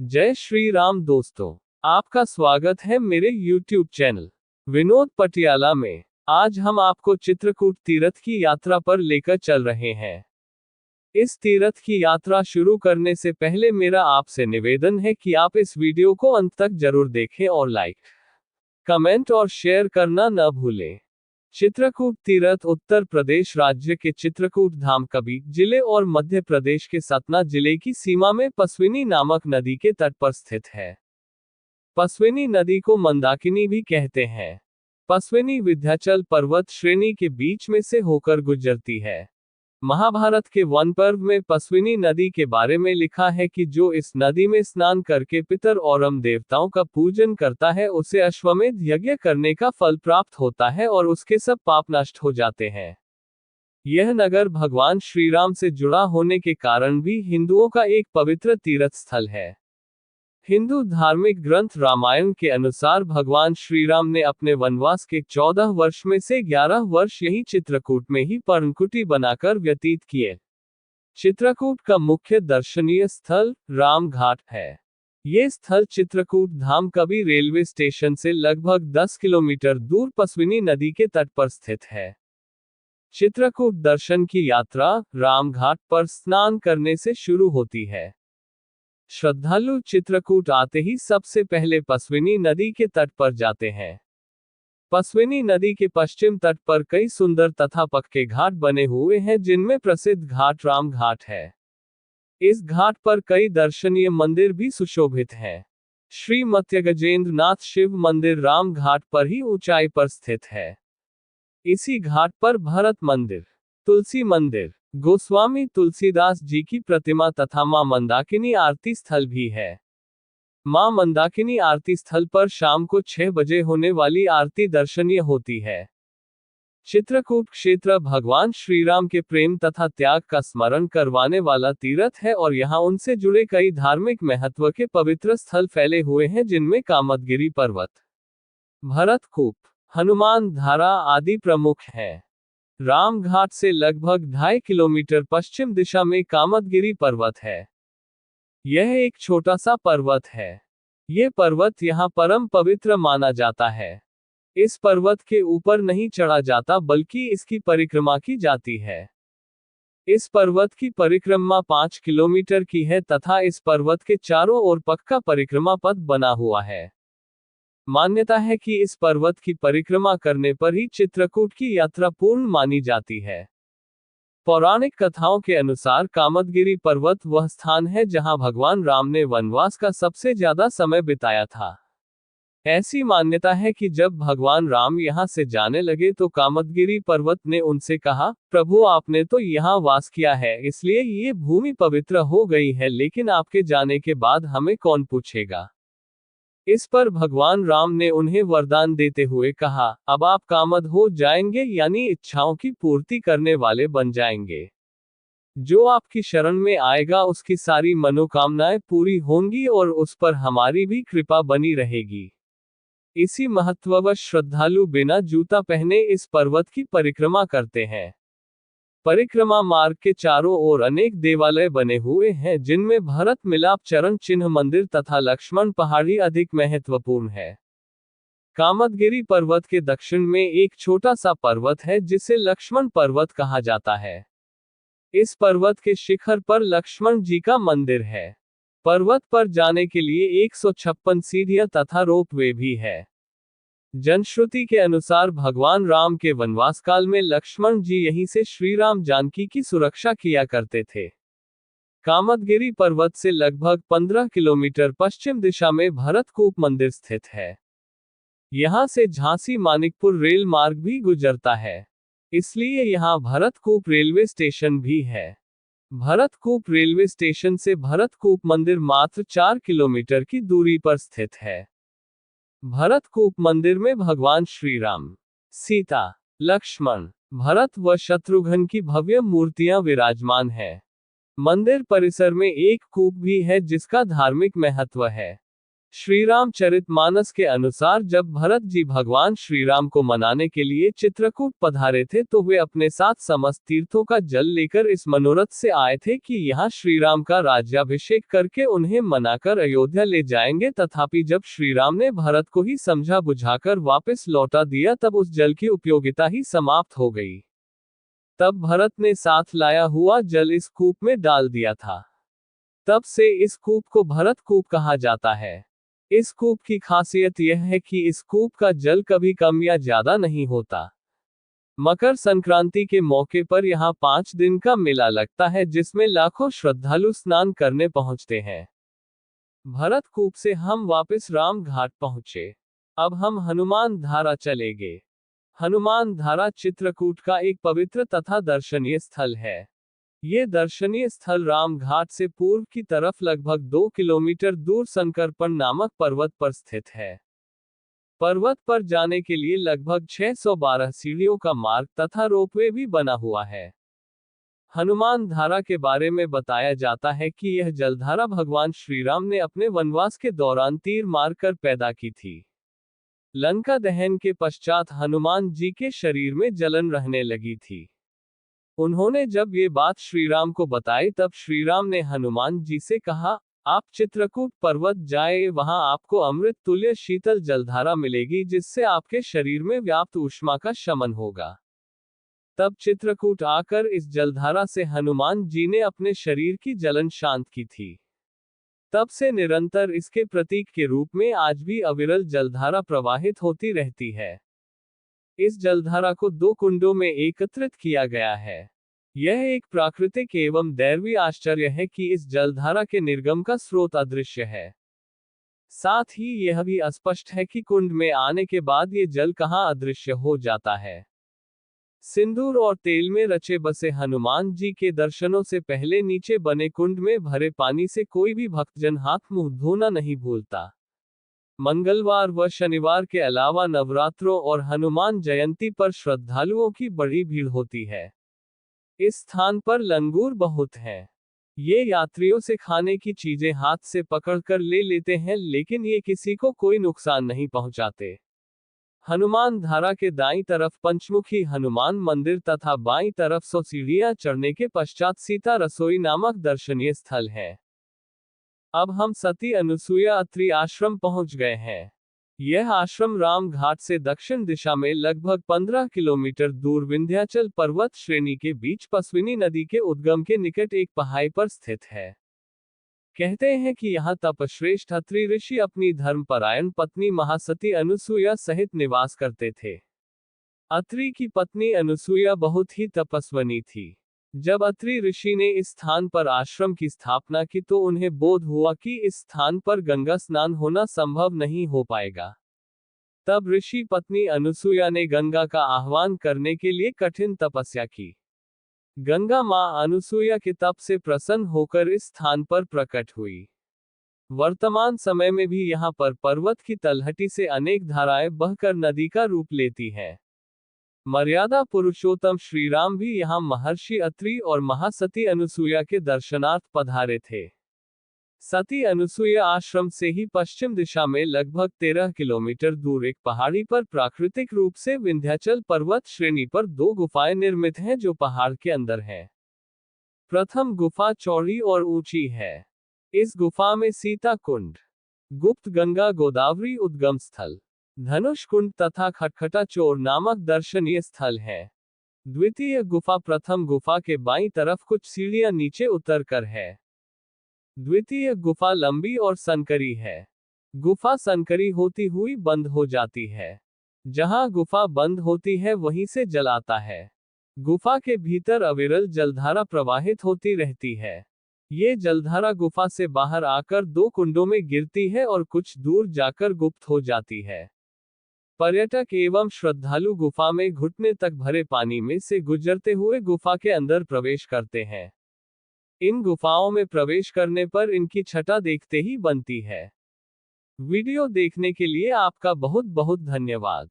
जय श्री राम दोस्तों, आपका स्वागत है मेरे YouTube चैनल विनोद पटियाला में। आज हम आपको चित्रकूट तीर्थ की यात्रा पर लेकर चल रहे हैं। इस तीर्थ की यात्रा शुरू करने से पहले मेरा आपसे निवेदन है कि आप इस वीडियो को अंत तक जरूर देखें और लाइक, कमेंट और शेयर करना न भूलें। चित्रकूट तीर्थ उत्तर प्रदेश राज्य के चित्रकूट धाम कबीर जिले और मध्य प्रदेश के सतना जिले की सीमा में पस्विनी नामक नदी के तट पर स्थित है। पस्विनी नदी को मंदाकिनी भी कहते हैं। पस्विनी विंध्याचल पर्वत श्रेणी के बीच में से होकर गुजरती है। महाभारत के वन पर्व में पस्विनी नदी के बारे में लिखा है कि जो इस नदी में स्नान करके पितर और देवताओं का पूजन करता है उसे अश्वमेध यज्ञ करने का फल प्राप्त होता है और उसके सब पाप नष्ट हो जाते हैं। यह नगर भगवान श्री राम से जुड़ा होने के कारण भी हिंदुओं का एक पवित्र तीर्थ स्थल है। हिंदू धार्मिक ग्रंथ रामायण के अनुसार भगवान श्री राम ने अपने वनवास के 14 वर्ष में से 11 वर्ष यही चित्रकूट में ही पर्णकुटी बनाकर व्यतीत किए। चित्रकूट का मुख्य दर्शनीय स्थल राम घाट है। ये स्थल चित्रकूट धाम कबीर रेलवे स्टेशन से लगभग 10 किलोमीटर दूर पस्विनी नदी के तट पर स्थित है। चित्रकूट दर्शन की यात्रा राम घाट पर स्नान करने से शुरू होती है। श्रद्धालु चित्रकूट आते ही सबसे पहले पस्विनी नदी के तट पर जाते हैं। पस्विनी नदी के पश्चिम तट पर कई सुंदर तथा पक्के घाट बने हुए हैं, जिनमें प्रसिद्ध घाट राम घाट है। इस घाट पर कई दर्शनीय मंदिर भी सुशोभित हैं। श्री मत्यगजेंद्र नाथ शिव मंदिर राम घाट पर ही ऊंचाई पर स्थित है। इसी घाट पर भरत मंदिर, तुलसी मंदिर, गोस्वामी तुलसीदास जी की प्रतिमा तथा मां मंदाकिनी आरती स्थल भी है। मां मंदाकिनी आरती स्थल पर शाम को 6 बजे होने वाली आरती दर्शनीय होती है। चित्रकूट क्षेत्र भगवान श्री राम के प्रेम तथा त्याग का स्मरण करवाने वाला तीर्थ है और यहाँ उनसे जुड़े कई धार्मिक महत्व के पवित्र स्थल फैले हुए हैं, जिनमें कामदगिरी पर्वत, भरतकूप, हनुमान धारा आदि प्रमुख हैं। राम घाट से लगभग 2.5 किलोमीटर पश्चिम दिशा में कामदगिरी पर्वत है। यह एक छोटा सा पर्वत है। यह पर्वत यहाँ परम पवित्र माना जाता है। इस पर्वत के ऊपर नहीं चढ़ा जाता बल्कि इसकी परिक्रमा की जाती है। इस पर्वत की परिक्रमा 5 किलोमीटर की है तथा इस पर्वत के चारों ओर पक्का परिक्रमा पथ बना हुआ है। मान्यता है कि इस पर्वत की परिक्रमा करने पर ही चित्रकूट की यात्रा पूर्ण मानी जाती है। पौराणिक कथाओं के अनुसार कामदगिरी पर्वत वह स्थान है जहां भगवान राम ने वनवास का सबसे ज्यादा समय बिताया था। ऐसी मान्यता है कि जब भगवान राम यहां से जाने लगे तो कामदगिरी पर्वत ने उनसे कहा, प्रभु आपने तो यहां वास किया है इसलिए ये भूमि पवित्र हो गई है, लेकिन आपके जाने के बाद हमें कौन पूछेगा। इस पर भगवान राम ने उन्हें वरदान देते हुए कहा, अब आप कामद हो जाएंगे, यानी इच्छाओं की पूर्ति करने वाले बन जाएंगे। जो आपकी शरण में आएगा उसकी सारी मनोकामनाएं पूरी होंगी और उस पर हमारी भी कृपा बनी रहेगी। इसी महत्ववश श्रद्धालु बिना जूता पहने इस पर्वत की परिक्रमा करते हैं। परिक्रमा मार्ग के चारों ओर अनेक देवालय बने हुए हैं, जिनमें भरत मिलाप चरण चिन्ह मंदिर तथा लक्ष्मण पहाड़ी अधिक महत्वपूर्ण है। कामदगिरी पर्वत के दक्षिण में एक छोटा सा पर्वत है जिसे लक्ष्मण पर्वत कहा जाता है। इस पर्वत के शिखर पर लक्ष्मण जी का मंदिर है। पर्वत पर जाने के लिए 156 सीढ़ियां तथा रोपवे भी है। जनश्रुति के अनुसार भगवान राम के वनवास काल में लक्ष्मण जी यहीं से श्री राम जानकी की सुरक्षा किया करते थे। कामदगिरी पर्वत से लगभग 15 किलोमीटर पश्चिम दिशा में भरतकूप मंदिर स्थित है। यहां से झांसी मानिकपुर रेल मार्ग भी गुजरता है, इसलिए यहां भरतकूप रेलवे स्टेशन भी है। भरतकूप रेलवे स्टेशन से भरतकूप मंदिर मात्र 4 किलोमीटर की दूरी पर स्थित है। भरतकूप मंदिर में भगवान श्री राम, सीता, लक्ष्मण, भरत व शत्रुघ्न की भव्य मूर्तियां विराजमान हैं। मंदिर परिसर में एक कूप भी है जिसका धार्मिक महत्व है। श्रीरामचरितमानस के अनुसार जब भरत जी भगवान श्रीराम को मनाने के लिए चित्रकूट पधारे थे तो वे अपने साथ समस्त तीर्थों का जल लेकर इस मनोरथ से आए थे कि यहाँ श्रीराम का राज्याभिषेक करके उन्हें मनाकर अयोध्या ले जाएंगे। तथापि जब श्रीराम ने भरत को ही समझा बुझाकर वापस लौटा दिया तब उस जल की उपयोगिता ही समाप्त हो गई। तब भरत ने साथ लाया हुआ जल इस कूप में डाल दिया था। तब से इस कूप को भरत कूप कहा जाता है। इस कूप की खासियत यह है कि इस कूप का जल कभी कम या ज्यादा नहीं होता। मकर संक्रांति के मौके पर यहाँ 5 दिन का मेला लगता है जिसमें लाखों श्रद्धालु स्नान करने पहुंचते हैं। भरत कूप से हम वापस राम घाट पहुंचे। अब हम हनुमान धारा चलेंगे। हनुमान धारा चित्रकूट का एक पवित्र तथा दर्शनीय स्थल है। ये दर्शनीय स्थल राम घाट से पूर्व की तरफ लगभग 2 किलोमीटर दूर संकरपण नामक पर्वत पर स्थित है। पर्वत पर जाने के लिए लगभग 612 सीढ़ियों का मार्ग तथा रोपवे भी बना हुआ है। हनुमान धारा के बारे में बताया जाता है कि यह जलधारा भगवान श्रीराम ने अपने वनवास के दौरान तीर मारकर पैदा की थी। लंका दहन के पश्चात हनुमान जी के शरीर में जलन रहने लगी थी। उन्होंने जब ये बात श्रीराम को बताई तब श्रीराम ने हनुमान जी से कहा, आप चित्रकूट पर्वत जाए, वहां आपको अमृत तुल्य शीतल जलधारा मिलेगी जिससे आपके शरीर में व्याप्त ऊष्मा का शमन होगा। तब चित्रकूट आकर इस जलधारा से हनुमान जी ने अपने शरीर की जलन शांत की थी। तब से निरंतर इसके प्रतीक के रूप में आज भी अविरल जलधारा प्रवाहित होती रहती है। इस जलधारा को 2 कुंडों में एकत्रित किया गया है। यह एक प्राकृतिक एवं दैवीय आश्चर्य है कि इस जलधारा के निर्गम का स्रोत अदृश्य है। साथ ही यह भी अस्पष्ट है कि कुंड में आने के बाद ये जल कहाँ अदृश्य हो जाता है। सिंदूर और तेल में रचे बसे हनुमान जी के दर्शनों से पहले नीचे बने कुंड में भरे पानी से कोई भी भक्तजन हाथ मुंह धोना नहीं भूलता। मंगलवार व शनिवार के अलावा नवरात्रों और हनुमान जयंती पर श्रद्धालुओं की बड़ी भीड़ होती है। इस स्थान पर लंगूर बहुत हैं। ये यात्रियों से खाने की चीजें हाथ से पकड़कर ले लेते हैं लेकिन ये किसी को कोई नुकसान नहीं पहुंचाते। हनुमान धारा के दाईं तरफ पंचमुखी हनुमान मंदिर तथा बाईं तरफ 100 सीढ़ियां चढ़ने के पश्चात सीता रसोई नामक दर्शनीय स्थल है। अब हम सती अनुसुईया अत्रि आश्रम पहुंच गए हैं। यह आश्रम राम घाट से दक्षिण दिशा में लगभग 15 किलोमीटर दूर विंध्याचल पर्वत श्रेणी के बीच पस्विनी नदी के उद्गम के निकट एक पहाड़ी पर स्थित है। कहते हैं कि यहाँ तपश्रेष्ठ अत्रि ऋषि अपनी धर्मपरायण पत्नी महासती अनुसुईया सहित निवास करते थे। अत्रि की पत्नी अनुसुईया बहुत ही तपस्विनी थी। जब अत्रि ऋषि ने इस स्थान पर आश्रम की स्थापना की तो उन्हें बोध हुआ कि इस स्थान पर गंगा स्नान होना संभव नहीं हो पाएगा। तब ऋषि पत्नी अनुसुईया ने गंगा का आह्वान करने के लिए कठिन तपस्या की। गंगा मां अनुसुईया के तप से प्रसन्न होकर इस स्थान पर प्रकट हुई। वर्तमान समय में भी यहाँ पर पर्वत की तलहटी से अनेक धाराएं बहकर नदी का रूप लेती हैं। मर्यादा पुरुषोत्तम श्रीराम भी यहाँ महर्षि अत्रि और महासती अनुसुईया के दर्शनार्थ पधारे थे। सती अनुसुईया आश्रम से ही पश्चिम दिशा में लगभग 13 किलोमीटर दूर एक पहाड़ी पर प्राकृतिक रूप से विंध्याचल पर्वत श्रेणी पर 2 गुफाएं निर्मित हैं जो पहाड़ के अंदर हैं। प्रथम गुफा चौड़ी और ऊंची है। इस गुफा में सीता कुंड, गुप्त गंगा गोदावरी उद्गम स्थल, धनुष कुंड तथा खटखटा चोर नामक दर्शनीय स्थल है। द्वितीय गुफा प्रथम गुफा के बाईं तरफ कुछ सीढ़ियां नीचे उतर कर है। द्वितीय गुफा लंबी और संकरी है। गुफा संकरी होती हुई बंद हो जाती है। जहां गुफा बंद होती है वहीं से जल आता है। गुफा के भीतर अविरल जलधारा प्रवाहित होती रहती है। ये जलधारा गुफा से बाहर आकर 2 कुंडों में गिरती है और कुछ दूर जाकर गुप्त हो जाती है। पर्यटक एवं श्रद्धालु गुफा में घुटने तक भरे पानी में से गुजरते हुए गुफा के अंदर प्रवेश करते हैं। इन गुफाओं में प्रवेश करने पर इनकी छटा देखते ही बनती है। वीडियो देखने के लिए आपका बहुत बहुत धन्यवाद।